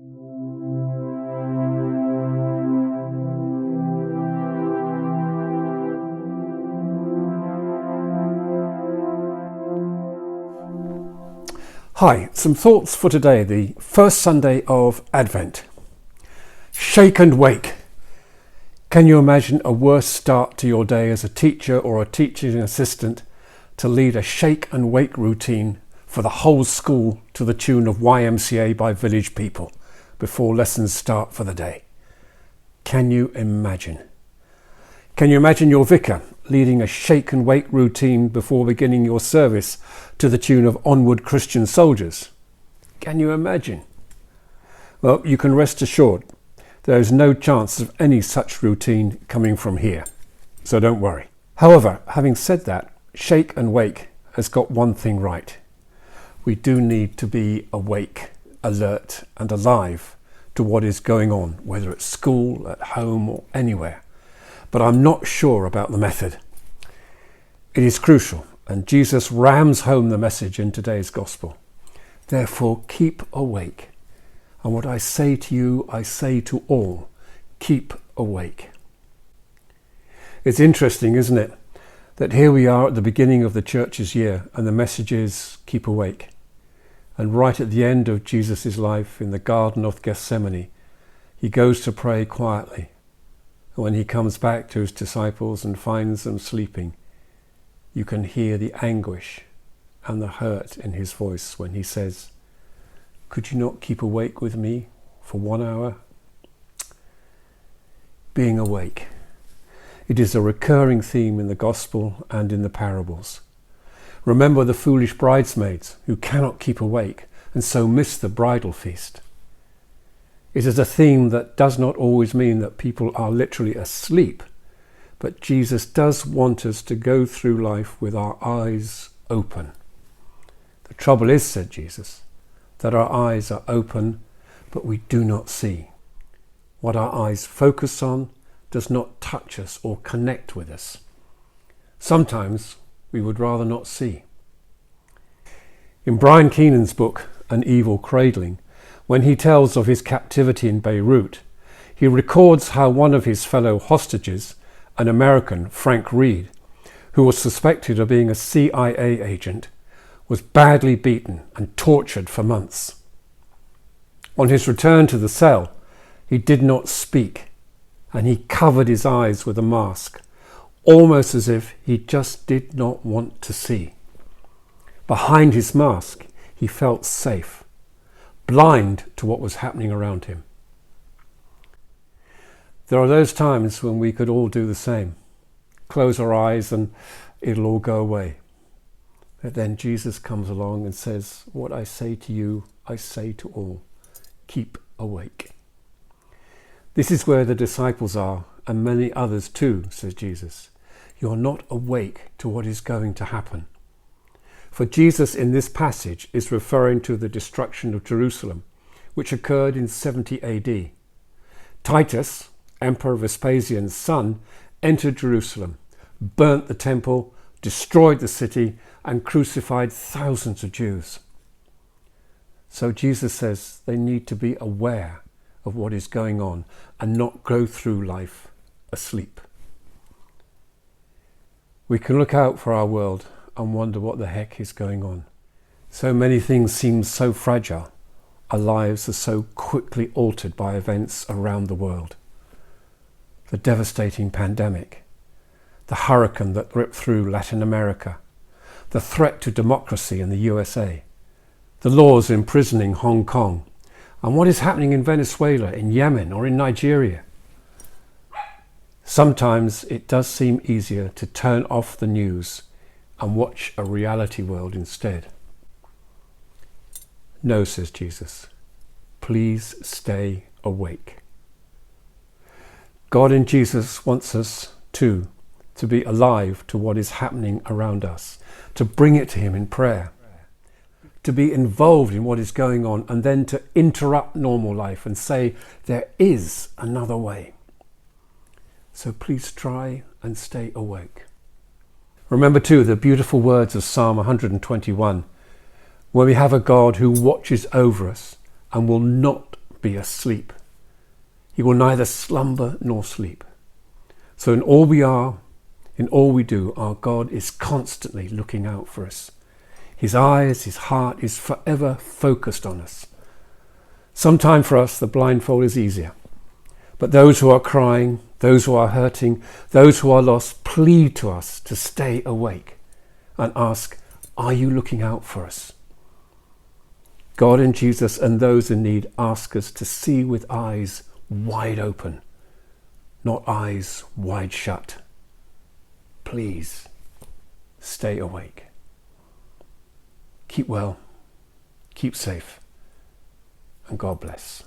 Hi, some thoughts for today, the first Sunday of Advent. Shake and wake. Can you imagine a worse start to your day as a teacher or a teaching assistant to lead a shake and wake routine for the whole school to the tune of YMCA by Village People before lessons start for the day? Can you imagine? Can you imagine your vicar leading a shake and wake routine before beginning your service to the tune of Onward Christian Soldiers? Can you imagine? Well, you can rest assured there is no chance of any such routine coming from here, so don't worry. However, having said that, shake and wake has got one thing right. We do need to be awake, alert and alive to what is going on, whether at school, at home or anywhere. But I'm not sure about the method. It is crucial, and Jesus rams home the message in today's gospel. Therefore, keep awake. And what I say to you, I say to all, keep awake. It's interesting, isn't it, that here we are at the beginning of the church's year, and the message is keep awake. And right at the end of Jesus' life in the Garden of Gethsemane, he goes to pray quietly. When he comes back to his disciples and finds them sleeping, you can hear the anguish and the hurt in his voice when he says, "Could you not keep awake with me for 1 hour?" Being awake. It is a recurring theme in the gospel and in the parables. Remember the foolish bridesmaids who cannot keep awake and so miss the bridal feast. It is a theme that does not always mean that people are literally asleep, but Jesus does want us to go through life with our eyes open. The trouble is, said Jesus, that our eyes are open, but we do not see. What our eyes focus on does not touch us or connect with us. Sometimes we would rather not see. In Brian Keenan's book, An Evil Cradling, when he tells of his captivity in Beirut, he records how one of his fellow hostages, an American, Frank Reed, who was suspected of being a CIA agent, was badly beaten and tortured for months. On his return to the cell, he did not speak, and he covered his eyes with a mask, almost as if he just did not want to see. Behind his mask, he felt safe, blind to what was happening around him. There are those times when we could all do the same. Close our eyes and it'll all go away. But then Jesus comes along and says, "What I say to you, I say to all. Keep awake." This is where the disciples are, and many others too, says Jesus. You're not awake to what is going to happen. For Jesus in this passage is referring to the destruction of Jerusalem, which occurred in 70 AD. Titus, Emperor Vespasian's son, entered Jerusalem, burnt the temple, destroyed the city, and crucified thousands of Jews. So Jesus says they need to be aware of what is going on and not go through life asleep. We can look out for our world and wonder what the heck is going on. So many things seem so fragile. Our lives are so quickly altered by events around the world. The devastating pandemic, the hurricane that ripped through Latin America, the threat to democracy in the USA, the laws imprisoning Hong Kong, and what is happening in Venezuela, in Yemen or in Nigeria. Sometimes it does seem easier to turn off the news and watch a reality world instead. No, says Jesus, please stay awake. God in Jesus wants us too to be alive to what is happening around us, to bring it to him in prayer, to be involved in what is going on, and then to interrupt normal life and say, there is another way. So please try and stay awake. Remember too the beautiful words of Psalm 121, where we have a God who watches over us and will not be asleep. He will neither slumber nor sleep. So in all we are, in all we do, our God is constantly looking out for us. His eyes, his heart is forever focused on us. Sometime for us, the blindfold is easier. But those who are crying, those who are hurting, those who are lost, plead to us to stay awake and ask, are you looking out for us? God and Jesus and those in need ask us to see with eyes wide open, not eyes wide shut. Please stay awake. Keep well, keep safe, and God bless.